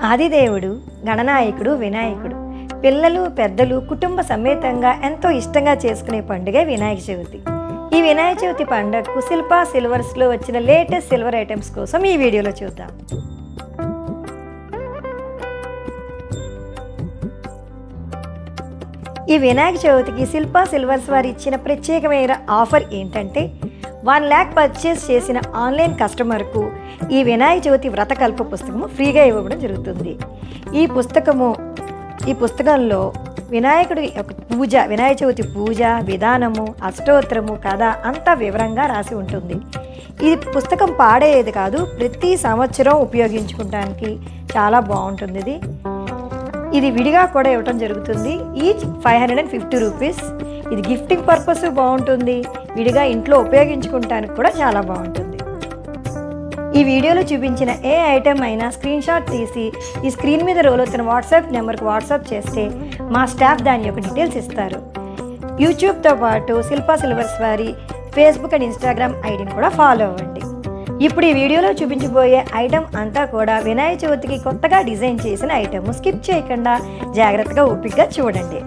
ఆదిదేవుడు, గణనాయకుడు వినాయకుడు. పిల్లలు పెద్దలు కుటుంబ సమేతంగా ఎంతో ఇష్టంగా చేసుకునే పండుగ వినాయక చవితి. ఈ వినాయక చవితి పండుగకు శిల్పా సిల్వర్స్లో వచ్చిన లేటెస్ట్ సిల్వర్ ఐటమ్స్ కోసం ఈ వీడియోలో చూద్దాం. ఈ వినాయక చవితికి శిల్పా సిల్వర్స్ వారు ఇచ్చిన ప్రత్యేకమైన ఆఫర్ ఏంటంటే 1 lakh పర్చేస్ చేసిన ఆన్లైన్ కస్టమర్కు ఈ వినాయక చవితి వ్రతకల్ప పుస్తకము ఫ్రీగా ఇవ్వడం జరుగుతుంది. ఈ పుస్తకంలో వినాయకుడి యొక్క వినాయక చవితి పూజ విధానము, అష్టోత్తరము, కథ అంతా వివరంగా రాసి ఉంటుంది. ఈ పుస్తకం పాడేది కాదు, ప్రతి సంవత్సరం ఉపయోగించుకోవడానికి చాలా బాగుంటుంది. ఇది విడిగా కూడా ఇవ్వటం జరుగుతుంది. Each 550 rupees. ఇది గిఫ్టింగ్ పర్పస్ బాగుంటుంది, విడిగా ఇంట్లో ఉపయోగించుకోవటానికి కూడా చాలా బాగుంటుంది. ఈ వీడియోలో చూపించిన ఏ ఐటెం అయినా స్క్రీన్ షాట్ తీసి ఈ స్క్రీన్ మీద రోల్ అవుతున్న వాట్సాప్ నెంబర్కి వాట్సాప్ చేస్తే మా స్టాఫ్ దాని యొక్క డీటెయిల్స్ ఇస్తారు. యూట్యూబ్తో పాటు శిల్పా సిల్వర్స్ వారి ఫేస్బుక్ అండ్ ఇన్స్టాగ్రామ్ ఐడిని కూడా ఫాలో అవ్వండి. ఇప్పుడు ఈ వీడియోలో చూపించబోయే ఐటెం అంతా కూడా వినాయక చవితికి కొత్తగా డిజైన్ చేసిన ఐటెం. స్కిప్ చేయకుండా జాగ్రత్తగా ఓపికగా చూడండి.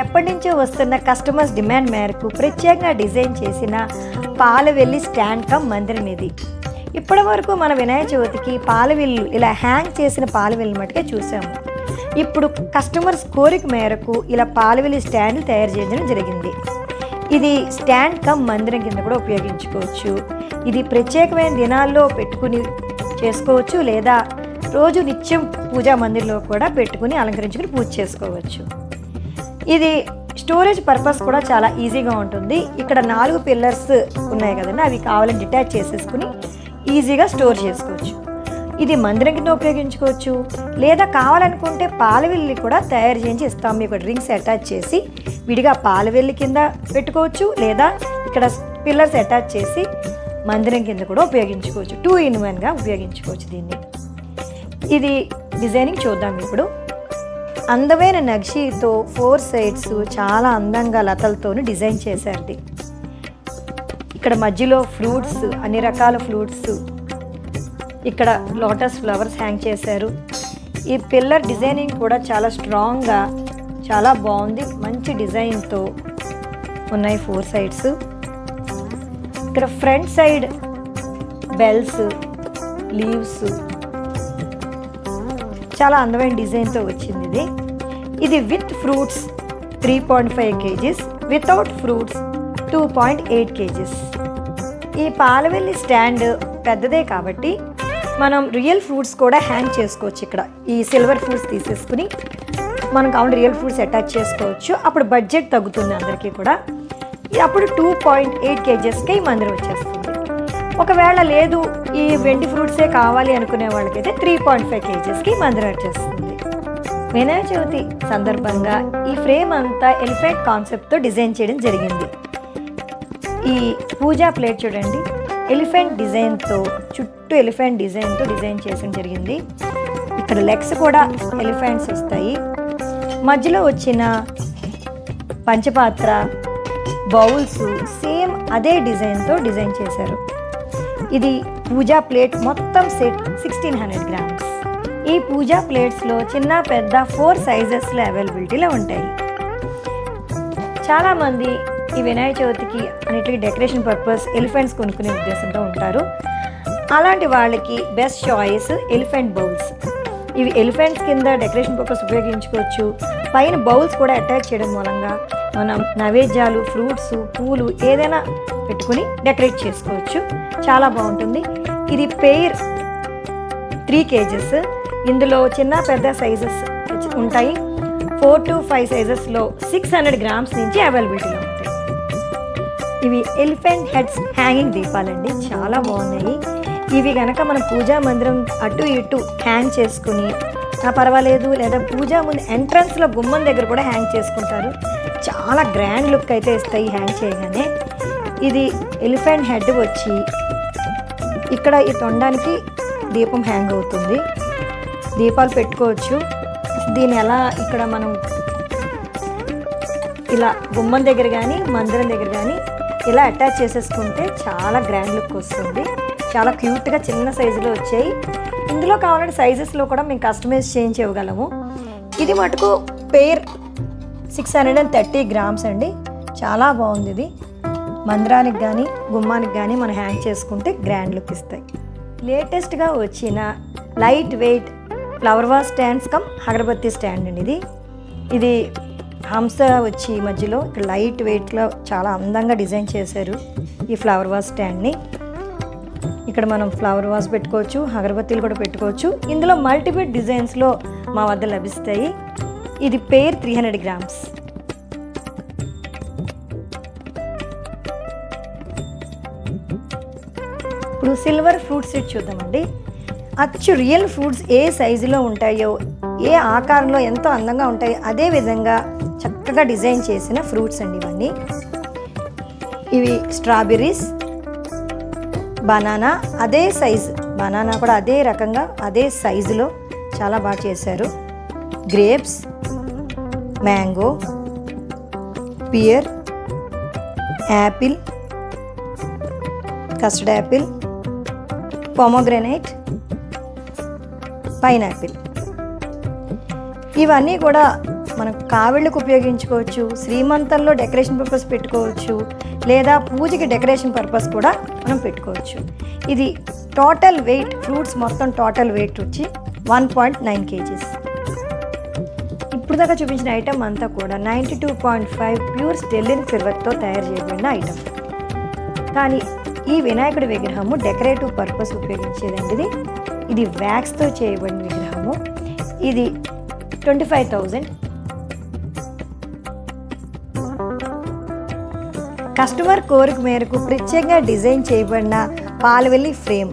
ఎప్పటి నుంచో వస్తున్న కస్టమర్స్ డిమాండ్ మేరకు ప్రత్యేకంగా డిజైన్ చేసిన పాలవెల్లి స్టాండ్ కమ్ మందిరం ఇది. ఇప్పటి వరకు మన వినాయక చవితికి పాలవెల్లు ఇలా హ్యాంగ్ చేసిన పాలవెల్లు మటుకే చూసాము. ఇప్పుడు కస్టమర్స్ కోరిక మేరకు ఇలా పాలవెల్లి స్టాండ్ తయారు చేయడం జరిగింది. ఇది స్టాండ్ కమ్ మందిరం కింద కూడా ఉపయోగించుకోవచ్చు. ఇది ప్రత్యేకమైన దినాల్లో పెట్టుకుని చేసుకోవచ్చు, లేదా రోజు నిత్యం పూజా మందిర్లో కూడా పెట్టుకుని అలంకరించుకుని పూజ చేసుకోవచ్చు. ఇది స్టోరేజ్ పర్పస్ కూడా చాలా ఈజీగా ఉంటుంది. ఇక్కడ 4 పిల్లర్స్ ఉన్నాయి కదండి, అవి కావాలని డిటాచ్ చేసేసుకుని ఈజీగా స్టోర్ చేసుకోవచ్చు. ఇది మందిరం కింద ఉపయోగించుకోవచ్చు, లేదా కావాలనుకుంటే పాలవెల్లి కూడా తయారు చేయించి ఇస్తాం. మీకు రింగ్స్ అటాచ్ చేసి విడిగా పాలవెల్లి కింద పెట్టుకోవచ్చు, లేదా ఇక్కడ పిల్లర్స్ అటాచ్ చేసి మందిరం కింద కూడా ఉపయోగించుకోవచ్చు. 2 in 1గా ఉపయోగించుకోవచ్చు దీన్ని. ఇది డిజైనింగ్ చూద్దాం ఇప్పుడు. అందమైన నక్షీతో 4 సైడ్స్ చాలా అందంగా లతలతో డిజైన్ చేశారు. ఇక్కడ మధ్యలో ఫ్రూట్స్, అన్ని రకాల ఫ్రూట్స్, ఇక్కడ లోటస్ ఫ్లవర్స్ హ్యాంగ్ చేశారు. ఈ పిల్లర్ డిజైనింగ్ కూడా చాలా స్ట్రాంగ్గా చాలా బాగుంది. మంచి డిజైన్తో ఉన్నాయి 4 సైడ్స్. ఇక్కడ ఫ్రంట్ సైడ్ బెల్స్, లీవ్స్ చాలా అందమైన డిజైన్తో వచ్చింది. ఇది with fruits 3.5 kgs, without fruits 2.8 kgs. ఈ పాలవెల్లి స్టాండ్ పెద్దదే కాబట్టి మనం రియల్ ఫ్రూట్స్ కూడా హ్యాంగ్ చేసుకోవచ్చు. ఇక్కడ ఈ సిల్వర్ ఫ్రూట్స్ తీసేసుకుని మనం కావాలి రియల్ ఫ్రూట్స్ అటాచ్ చేసుకోవచ్చు. అప్పుడు బడ్జెట్ తగ్గుతుంది అందరికీ కూడా. అప్పుడు 2.8 kgsకి ఈ మందిరం వచ్చేస్తుంది. ఒకవేళ లేదు ఈ వెండి ఫ్రూట్సే కావాలి అనుకునే వాళ్ళకైతే 3.5 kgsకి మందిరం వచ్చేస్తుంది. వినాయక చవితి సందర్భంగా ఈ ఫ్రేమ్ అంతా ఎలిఫెంట్ కాన్సెప్ట్తో డిజైన్ చేయడం జరిగింది. ఈ పూజా ప్లేట్ చూడండి, ఎలిఫెంట్ డిజైన్తో, చుట్టూ ఎలిఫెంట్ డిజైన్తో డిజైన్ చేయడం జరిగింది. ఇక్కడ లెగ్స్ కూడా ఎలిఫెంట్స్ వస్తాయి. మధ్యలో వచ్చిన పంచపాత్ర, బౌల్స్ సేమ్ అదే డిజైన్తో డిజైన్ చేశారు. ఇది పూజా ప్లేట్ మొత్తం సెట్ 1600 grams. ఈ పూజా ప్లేట్స్లో చిన్న పెద్ద 4 సైజెస్లో అవైలబిలిటీలో ఉంటాయి. చాలామంది ఈ వినాయక చవితికి అన్నిటికీ డెకరేషన్ పర్పస్ ఎలిఫెంట్స్ కొనుక్కునే ఉద్దేశంతో ఉంటారు. అలాంటి వాళ్ళకి బెస్ట్ చాయిస్ ఎలిఫెంట్ బౌల్స్. ఇవి ఎలిఫెంట్స్ కింద డెకరేషన్ పర్పస్ ఉపయోగించుకోవచ్చు. పైన బౌల్స్ కూడా అటాచ్ చేయడం మూలంగా మనం నైవేద్యాలు, ఫ్రూట్స్, పూలు ఏదైనా పెట్టుకుని డెకరేట్ చేసుకోవచ్చు. చాలా బాగుంటుంది. ఇది పెయిర్ 3 kgs. ఇందులో చిన్న పెద్ద సైజెస్ ఉంటాయి. 4 to 5 సైజెస్లో 600 grams నుంచి అవైలబిలిటీలో ఉంటాయి. ఇవి ఎలిఫెంట్ హెడ్స్ హ్యాంగింగ్ దీపాలండి, చాలా బాగున్నాయి. ఇవి కనుక మన పూజా మందిరం అటు ఇటు హ్యాంగ్ చేసుకుని పర్వాలేదు, లేదా పూజా ముందు ఎంట్రన్స్లో గుమ్మం దగ్గర కూడా హ్యాంగ్ చేసుకుంటారు. చాలా గ్రాండ్ లుక్ అయితే ఇస్తాయి హ్యాంగ్ చేయగానే. ఇది ఎలిఫెంట్ హెడ్ వచ్చి ఇక్కడ ఈ తొండానికి దీపం హ్యాంగ్ అవుతుంది. దీపాలు పెట్టుకోవచ్చు. దీన్ని ఎలా ఇక్కడ మనం ఇలా గుమ్మం దగ్గర కానీ మందిరం దగ్గర కానీ ఇలా అటాచ్ చేసేసుకుంటే చాలా గ్రాండ్ లుక్ వస్తుంది. చాలా క్యూట్గా చిన్న సైజులో వచ్చాయి. ఇందులో కావాలంటే సైజెస్లో కూడా మేము కస్టమైజ్ చేయించి ఇవ్వగలము. ఇది మటుకు పేర్ 630 గ్రామ్స్ అండి. చాలా బాగుంది. ఇది మందిరానికి కానీ గుమ్మానికి కానీ మనం హ్యాంగ్ చేసుకుంటే గ్రాండ్ లుక్ ఇస్తాయి. లేటెస్ట్గా వచ్చిన light weight flower vase stands cum అగరబత్తి స్టాండ్ అండి. ఇది హంస వచ్చి మధ్యలో ఇక్కడ లైట్ వెయిట్లో చాలా అందంగా డిజైన్ చేశారు ఈ ఫ్లవర్ వాస్ స్టాండ్ని. ఇక్కడ మనం ఫ్లవర్ వాస్ పెట్టుకోవచ్చు, అగరబత్తీలు కూడా పెట్టుకోవచ్చు. ఇందులో మల్టిపుల్ డిజైన్స్లో మా వద్ద లభిస్తాయి. ఇది పేర్ 300 గ్రామ్స్. ఇప్పుడు సిల్వర్ ఫ్రూట్ సెట్ చూద్దామండి. అచ్చు రియల్ ఫ్రూట్స్ ఏ సైజులో ఉంటాయో, ఏ ఆకారంలో ఎంతో అందంగా ఉంటాయో అదే విధంగా చక్కగా డిజైన్ చేసిన ఫ్రూట్స్ అండి ఇవన్నీ. ఇవి స్ట్రాబెర్రీస్, బనానా అదే సైజు, బనానా కూడా అదే రకంగా అదే సైజులో చాలా బాగా చేశారు. Grapes, mango, pear, apple, custard apple, pomegranate, pineapple. ఇవన్నీ కూడా మనం కావిళ్ళకు ఉపయోగించుకోవచ్చు, శ్రీమంతంలో డెకరేషన్ పర్పస్ పెట్టుకోవచ్చు, లేదా పూజకి డెకరేషన్ పర్పస్ కూడా మనం పెట్టుకోవచ్చు. ఇది టోటల్ వెయిట్ ఫ్రూట్స్ మొత్తం టోటల్ వెయిట్ వచ్చి 1.9 kgs. ఇప్పుడు దాకా చూపించిన ఐటమ్ అంతా కూడా 92.5 ప్యూర్ స్టెర్లిన్ సిల్వర్తో తయారు చేయబడిన ఐటమ్. కానీ ఈ వినాయకుడి విగ్రహము డెకరేటివ్ పర్పస్ ఉపయోగించేదండి. ఇది వ్యాక్స్తో చేయబడిన విగ్రహము. ఇది 25,000. కస్టమర్ కోరిక మేరకు ప్రత్యేకంగా డిజైన్ చేయబడిన పాలవెల్లి ఫ్రేమ్.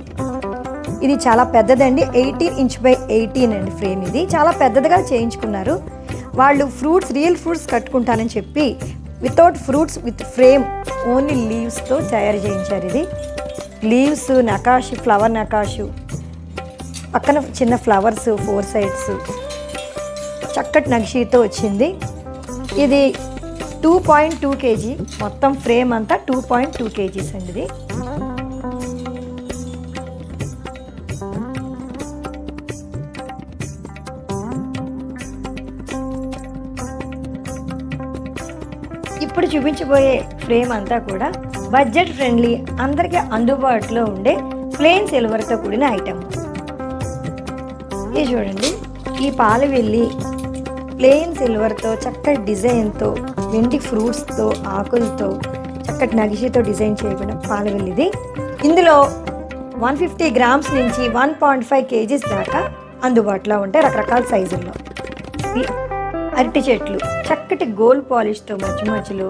ఇది చాలా పెద్దదండి, 18 ఇంచ్ బై 18 అండి ఫ్రేమ్. ఇది చాలా పెద్దదిగా చేయించుకున్నారు వాళ్ళు. ఫ్రూట్స్ రియల్ ఫ్రూట్స్ కట్టుకుంటానని చెప్పి without fruits with frame only లీవ్స్తో తయారు చేయించారు. ఇది లీవ్స్, నకాషు, ఫ్లవర్ నకాషు, పక్కన చిన్న ఫ్లవర్స్ 4 సైడ్స్, చక్కటి నక్షీతో వచ్చింది. ఇది 2.2 kg. మొత్తం ఫ్రేమ్ అంతా 2.2 kgs అండి. ఇది ఇప్పుడు చూపించబోయే ఫ్రేమ్ అంతా కూడా బడ్జెట్ ఫ్రెండ్లీ, అందరికీ అందుబాటులో ఉండే ప్లెయిన్ సిల్వర్తో కూడిన ఐటమ్. ఇది చూడండి, ఈ పాలవెల్లి ప్లెయిన్ సిల్వర్తో చక్కటి డిజైన్తో, వెండి ఫ్రూట్స్తో, ఆకులతో, చక్కటి నగిషితో డిజైన్ చేయబడిన పాలవెల్లిది. ఇందులో 150 గ్రామ్స్ నుంచి 1.5 kgs దాకా అందుబాటులో ఉంటాయి రకరకాల సైజుల్లో. ఈ అరటి చెట్లు చక్కటి గోల్డ్ పాలిష్తో, మధ్య మధ్యలో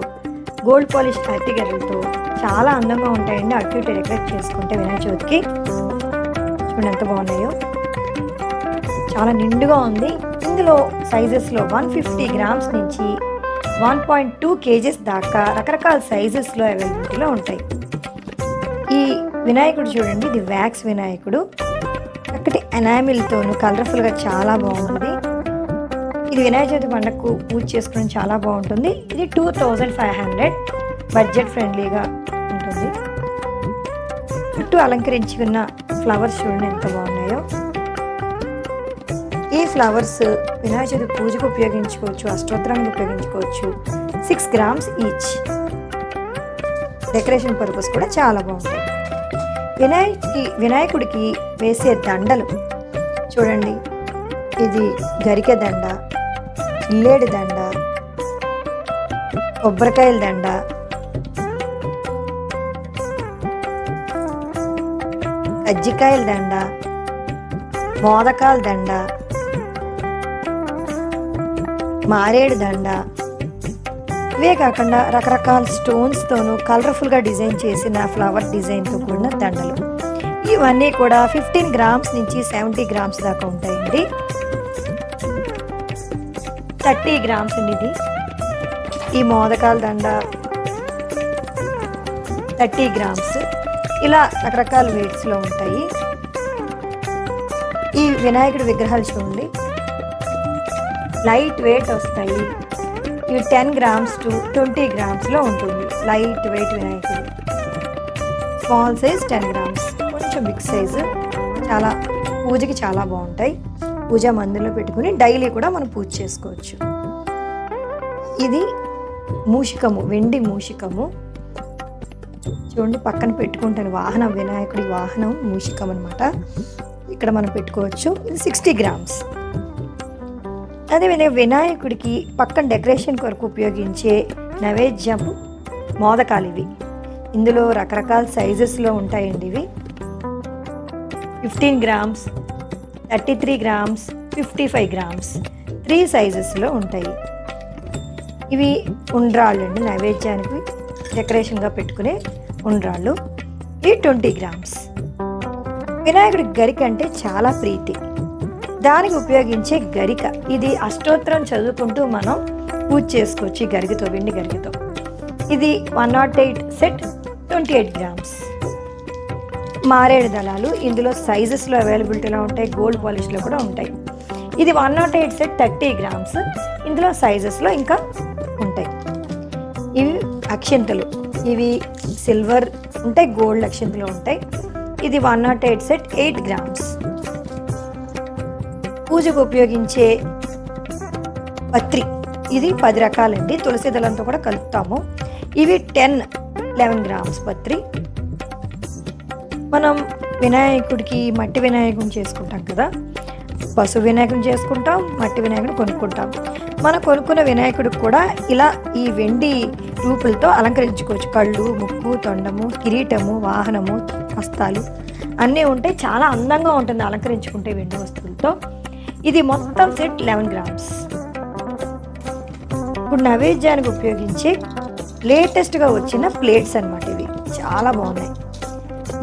గోల్డ్ పాలిష్ అరటిగర్లతో చాలా అందంగా ఉంటాయండి. అటు ఇటు డెకరేట్ చేసుకుంటే వినాయక చవితికి చూడండి ఎంత బాగున్నాయో, చాలా నిండుగా ఉంది. ఇందులో సైజెస్లో 150 గ్రామ్స్ నుంచి 1.2 kgs దాకా రకరకాల సైజెస్లో అవైలబిలిటీలో ఉంటాయి. ఈ వినాయకుడు చూడండి, ఇది వ్యాక్స్ వినాయకుడు, చక్కటి ఎనామిల్తోను కలర్ఫుల్గా చాలా బాగుంది. ఇది వినాయక చవితి పండుగకు పూజ చేసుకోవడం చాలా బాగుంటుంది. ఇది 2500, బడ్జెట్ ఫ్రెండ్లీగా ఉంటుంది. చుట్టూ అలంకరించుకున్న ఫ్లవర్స్ చూడండి ఎంత బాగున్నాయో. ఈ ఫ్లవర్స్ వినాయక చవితి పూజకు ఉపయోగించుకోవచ్చు, అష్టోత్తరానికి ఉపయోగించుకోవచ్చు. 6 గ్రామ్స్ ఈచ్. డెకరేషన్ పర్పస్ కూడా చాలా బాగుంటాయి. వినాయకుడికి వేసే దండలు చూడండి, ఇది గరికె దండ, ఇల్లేడి దండ, కొబ్బరికాయల దండ, కజ్జికాయల దండ, మోదకాల దండ, మారేడు దండ, ఇవే కాకుండా రకరకాల స్టోన్స్తోనూ కలర్ఫుల్గా డిజైన్ చేసిన ఫ్లవర్ డిజైన్తో కూడిన దండలు. ఇవన్నీ కూడా 15 గ్రామ్స్ నుంచి 70 గ్రామ్స్ దాకా ఉంటాయండి. 30 గ్రామ్స్ అండి ఇది. ఈ మోదకాల దండ 30 గ్రామ్స్. ఇలా రకరకాల వెయిట్స్లో ఉంటాయి. ఈ వినాయకుడి విగ్రహాలు చూడండి, లైట్ వెయిట్ వస్తాయి. ఇవి 10 గ్రామ్స్ టు 20 గ్రామ్స్లో ఉంటుంది. లైట్ వెయిట్ వినాయకుడు. స్మాల్ సైజ్ 10 గ్రామ్స్, కొంచెం బిగ్ సైజు, చాలా పూజకి చాలా బాగుంటాయి. పూజా మందిరంలో పెట్టుకుని డైలీ కూడా మనం పూజ చేసుకోవచ్చు. ఇది మూషికము, వెండి మూషికము. చూడండి పక్కన పెట్టుకుంటాను. వాహనం, వినాయకుడి వాహనం మూషికం అనమాట. ఇక్కడ మనం పెట్టుకోవచ్చు. ఇది 60 గ్రామ్స్. అదేవిధంగా వినాయకుడికి పక్కన డెకరేషన్ కొరకు ఉపయోగించే నైవేద్యము మోదకాలు ఇవి. ఇందులో రకరకాల సైజెస్లో ఉంటాయండి. ఇవి 15 గ్రామ్స్, 33 గ్రామ్స్, 55 గ్రామ్స్ 3 సైజెస్లో ఉంటాయి. ఇవి ఉండ్రాళ్ళు అండి, నైవేద్యానికి డెకరేషన్గా పెట్టుకునే ఉండ్రాళ్ళు. ఇవి 20 గ్రామ్స్. వినాయకుడి గరిక అంటే చాలా ప్రీతి. దానికి ఉపయోగించే గరిక ఇది అష్టోత్తరం చదువుకుంటూ మనం పూజ చేసుకోవచ్చు ఈ గరికతో, వెండి గరికతో. ఇది 108 సెట్ 28 గ్రామ్స్. మారేడు దళాలు ఇందులో సైజెస్లో అవైలబిలిటీలో ఉంటాయి, గోల్డ్ పాలిష్లో కూడా ఉంటాయి. ఇది 108 సెట్ 30 గ్రామ్స్. ఇందులో సైజెస్లో ఇంకా ఉంటాయి. ఇవి అక్షింతలు, ఇవి సిల్వర్ ఉంటాయి, గోల్డ్ అక్షింతలు ఉంటాయి. ఇది 108 సెట్ 8 గ్రామ్స్. పూజకు ఉపయోగించే పత్రి ఇది 10 రకాలండి, తులసి దళంతో కూడా కలుపుతాము. ఇవి 11 గ్రామ్స్ పత్రి. మనం వినాయకుడికి మట్టి వినాయకుడిని చేసుకుంటాం కదా, పశు వినాయకుడిని చేసుకుంటాం, మట్టి వినాయకుడిని కొనుక్కుంటాం. మనం కొనుక్కున్న వినాయకుడికి కూడా ఇలా ఈ వెండి రూపులతో అలంకరించుకోవచ్చు. కళ్ళు, ముక్కు, తొండము, కిరీటము, వాహనము, హస్తాలు అన్నీ ఉంటాయి. చాలా అందంగా ఉంటుంది అలంకరించుకుంటే వెండి వస్తువులతో. ఇది మొత్తం సెట్ 11 గ్రామ్స్. ఇప్పుడు నైవేద్యానికి ఉపయోగించే లేటెస్ట్గా వచ్చిన ప్లేట్స్ అన్నమాట. ఇవి చాలా బాగున్నాయి.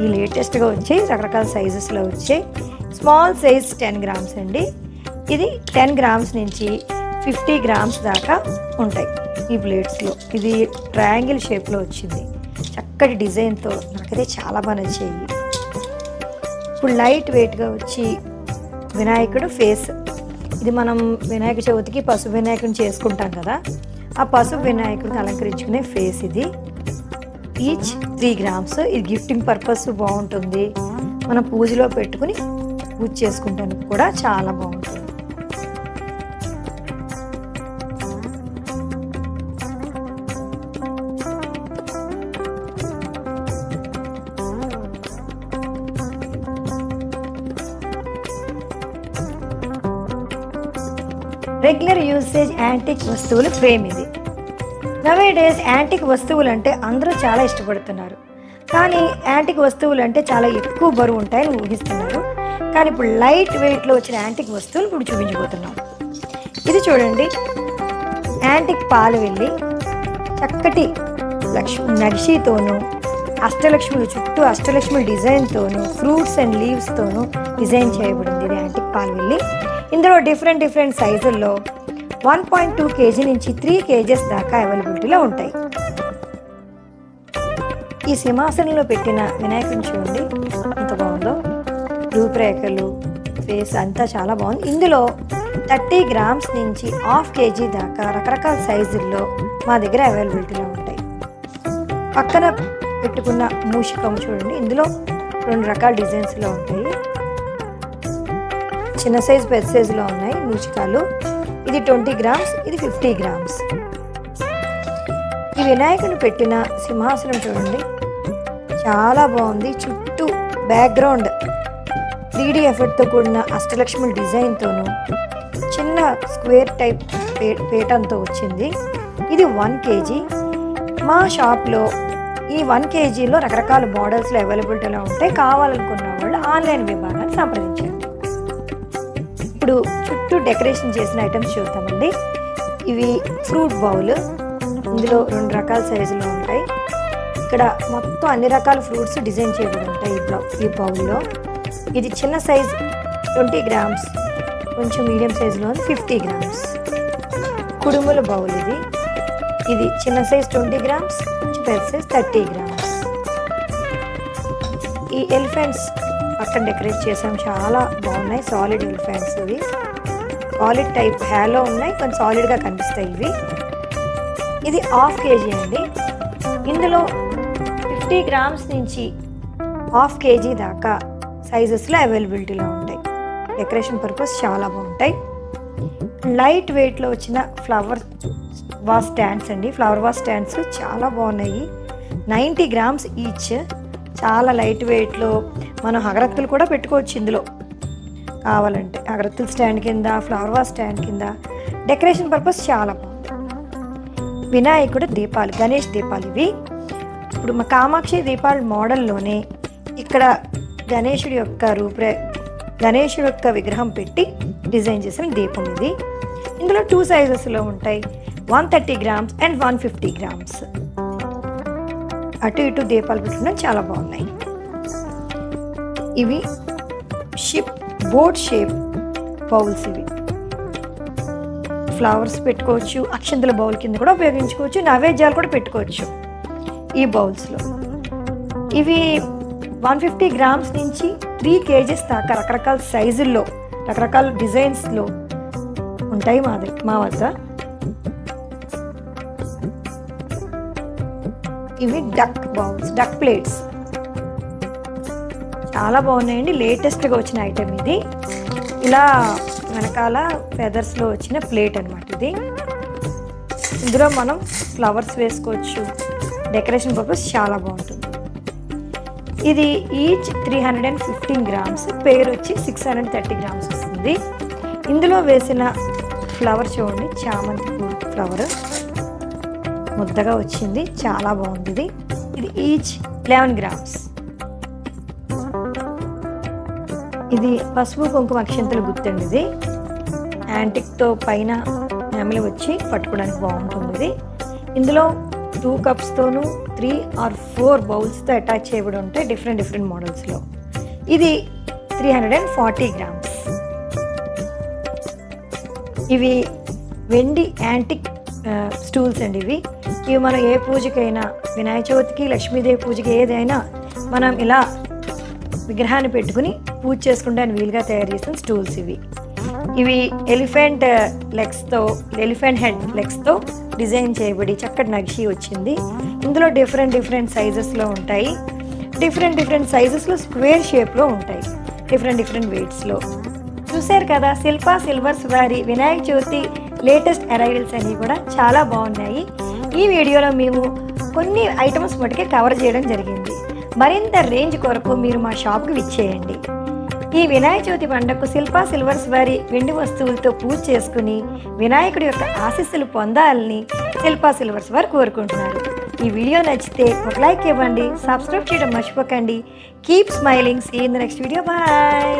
ఈ లేటెస్ట్గా వచ్చి రకరకాల సైజెస్లో వచ్చాయి. స్మాల్ సైజ్ 10 గ్రామ్స్ అండి. ఇది 10 గ్రామ్స్ నుంచి 50 గ్రామ్స్ దాకా ఉంటాయి ఈ ప్లేట్స్లో. ఇది ట్రయాంగిల్ షేప్లో వచ్చింది, చక్కటి డిజైన్తో. నాకైతే చాలా బాగా నచ్చాయి. ఇప్పుడు లైట్ వెయిట్గా వచ్చి వినాయకుడు ఫేస్. ఇది మనం వినాయక చవితికి పశు వినాయకుడిని చేసుకుంటాం కదా, ఆ పశు వినాయకుడిని అలంకరించుకునే ఫేస్ ఇది. Each 3 grams. ఇది గిఫ్టింగ్ పర్పస్ బాగుంటుంది, మనం పూజలో పెట్టుకుని పూజ చేసుకుంటానికి కూడా చాలా బాగుంటుంది. రెగ్యులర్ యూసేజ్ యాంటిక్ వస్తువులు ఫ్రేమ్ ఇది. నవే డేస్ యాంటిక్ వస్తువులు అంటే అందరూ చాలా ఇష్టపడుతున్నారు, కానీ యాంటిక్ వస్తువులు అంటే చాలా ఎక్కువ బరువు ఉంటాయని ఊహిస్తున్నారు. కానీ ఇప్పుడు లైట్ వెయిట్లో వచ్చిన యాంటిక్ వస్తువులు ఇప్పుడు చూపించబోతున్నాం. ఇది చూడండి, యాంటిక్ పాలు వెళ్ళి చక్కటి నక్షితోనూ, అష్టలక్ష్ములు చుట్టూ అష్టలక్ష్ముల డిజైన్తోనూ, ఫ్రూట్స్ అండ్ లీవ్స్తోనూ డిజైన్ చేయబడింది. ఇది యాంటిక్ పాలు వెళ్ళి. ఇందులో డిఫరెంట్ సైజుల్లో 1.2 kg నుంచి 3 kgs దాకా అవైలబిలిటీలో ఉంటాయి. ఈ సింహాసనంలో పెట్టిన వినాయకుడిని చూడండి ఎంత బాగుందో. రూపురేఖలు, ఫేస్ అంతా చాలా బాగుంది. ఇందులో 30 గ్రామ్స్ నుంచి 1/2 kg దాకా రకరకాల సైజుల్లో మా దగ్గర అవైలబిలిటీలో ఉంటాయి. పక్కన పెట్టుకున్న మూషికం చూడండి, ఇందులో 2 రకాల డిజైన్స్లో ఉంటాయి. చిన్న సైజు, పెద్ద సైజులో ఉన్నాయి మూషికాలు. ఇది 20 గ్రామ్స్, ఇది 50 గ్రామ్స్. ఈ వినాయకుని పెట్టిన సింహాసనం చూడండి చాలా బాగుంది. చుట్టూ బ్యాక్గ్రౌండ్ 3D ఎఫెక్ట్తో కూడిన అష్టలక్ష్ముల డిజైన్తోనూ చిన్న స్క్వేర్ టైప్ పేటంతో వచ్చింది. ఇది 1 kg. మా షాప్లో ఈ 1 kgలో రకరకాల మోడల్స్లో అవైలబిలిటీలో ఉంటాయి. కావాలనుకున్న వాళ్ళు ఆన్లైన్ విభాగాన్ని సంప్రదించండి. ఇప్పుడు చుట్టూ డెకరేషన్ చేసిన ఐటమ్స్ చూద్దామండి. ఇవి ఫ్రూట్ బౌల్. ఇందులో 2 రకాల సైజులో ఉంటాయి. ఇక్కడ మొత్తం అన్ని రకాల ఫ్రూట్స్ డిజైన్ చేయబడి ఉంటాయి ఈ బౌల్లో. ఇది చిన్న సైజ్ 20 గ్రామ్స్, కొంచెం మీడియం సైజులో 50 గ్రామ్స్. కుడుముల బౌల్ ఇది. ఇది చిన్న సైజ్ 20 గ్రామ్స్, కొంచెం పెద్ద సైజ్ 30 గ్రామ్స్. ఈ ఎలిఫెంట్స్ పక్కన డెకరేట్ చేసాం, చాలా బాగున్నాయి. సాలిడ్ ఎలిఫెంట్స్ ఇవి. సాలిడ్ టైప్ హ్యాలో ఉన్నాయి, కొంచెం సాలిడ్గా కనిపిస్తాయి ఇవి. ఇది 1/2 kg అండి. ఇందులో 50 గ్రామ్స్ నుంచి 1/2 kg దాకా సైజెస్లో అవైలబిలిటీలో ఉంటాయి. డెకరేషన్ పర్పస్ చాలా బాగుంటాయి. లైట్ వెయిట్లో వచ్చిన ఫ్లవర్ వాస్ స్టాండ్స్ అండి. ఫ్లవర్ వాస్ స్టాండ్స్ చాలా బాగున్నాయి. 90 grams ఈచ్. చాలా లైట్ వెయిట్లో మనం అగరత్తులు కూడా పెట్టుకోవచ్చు ఇందులో కావాలంటే. అగరత్తుల స్టాండ్ కింద, ఫ్లవర్ వాస్ స్టాండ్ కింద డెకరేషన్ పర్పస్ చాలా బాగుంది. వినాయకుడు దీపాలు, గణేష్ దీపాలు ఇవి. ఇప్పుడు మా కామాక్షి దీపాల మోడల్లోనే ఇక్కడ గణేశుడి యొక్క విగ్రహం పెట్టి డిజైన్ చేసిన దీపం ఇది. ఇందులో 2 సైజెస్లో ఉంటాయి, 130 grams అండ్ 150 grams. అటు ఇటు దీపాలు పెట్టడం చాలా బాగున్నాయి. ఇవి బోట్ షేప్ బౌల్స్. ఇవి ఫ్లవర్స్ పెట్టుకోవచ్చు, అక్షంతల బౌల్ కింద కూడా ఉపయోగించుకోవచ్చు, నైవేద్యాలు కూడా పెట్టుకోవచ్చు ఈ బౌల్స్లో. ఇవి 150 grams నుంచి 3 kgs దాకా రకరకాల సైజుల్లో, రకరకాల డిజైన్స్లో ఉంటాయి మా వద్ద. ఇవి డక్ బౌల్స్, డక్ ప్లేట్స్ చాలా బాగున్నాయండి. లేటెస్ట్గా వచ్చిన ఐటెం ఇది. ఇలా వెనకాల ఫెదర్స్లో వచ్చిన ప్లేట్ అనమాట ఇది. ఇందులో మనం ఫ్లవర్స్ వేసుకోవచ్చు, డెకరేషన్ పర్పస్ చాలా బాగుంటుంది. ఇది ఈచ్ 315 grams, పేరు వచ్చి 630 grams వస్తుంది. ఇందులో వేసిన ఫ్లవర్ చూడండి, చామంతి ఫ్లవర్ ముద్దగా వచ్చింది, చాలా బాగుంది. ఇది ఈచ్ 11 grams. ఇది పసుపు కుంకుమ అక్షంతలు గుర్తండి. ఇది యాంటిక్తో పైన నెమలి వచ్చి పట్టుకోవడానికి బాగుంటుంది. ఇది ఇందులో 2 cups-తోనూ 3 or 4 bowls-తో అటాచ్ చేయబడి ఉంటాయి డిఫరెంట్ మోడల్స్లో. ఇది 340 grams. ఇవి వెండి యాంటిక్ స్టూల్స్ అండి. ఇవి మనం ఏ పూజకైనా, వినాయక చవితికి, లక్ష్మీదేవి పూజకి ఏదైనా మనం ఇలా విగ్రహాన్ని పెట్టుకుని పూజ చేసుకుంటానికి వీలుగా తయారు చేసిన స్టూల్స్ ఇవి ఎలిఫెంట్ హెడ్ లెగ్స్తో డిజైన్ చేయబడి చక్కటి నక్షి వచ్చింది. ఇందులో డిఫరెంట్ సైజెస్లో ఉంటాయి. డిఫరెంట్ సైజెస్లో స్క్వేర్ షేప్లో ఉంటాయి, డిఫరెంట్ వెయిట్స్లో. చూశారు కదా, శిల్పా సిల్వర్స్ వారి వినాయక చవితి లేటెస్ట్ అరైవల్స్ అన్నీ కూడా చాలా బాగున్నాయి. ఈ వీడియోలో మేము కొన్ని ఐటమ్స్ మటుకే కవర్ చేయడం జరిగింది. మరింత రేంజ్ కొరకు మీరు మా షాప్కి విచ్చేయండి. ఈ వినాయక చవితి పండుగకు శిల్పా సిల్వర్స్ వారి వెండి వస్తువులతో పూజ చేసుకుని వినాయకుడి యొక్క ఆశీస్సులు పొందాలని శిల్పా సిల్వర్స్ వారు కోరుకుంటున్నారు. ఈ వీడియో నచ్చితే ఒక లైక్ ఇవ్వండి, సబ్స్క్రైబ్ చేయడం మర్చిపోకండి. Keep smiling. See in the next video. Bye.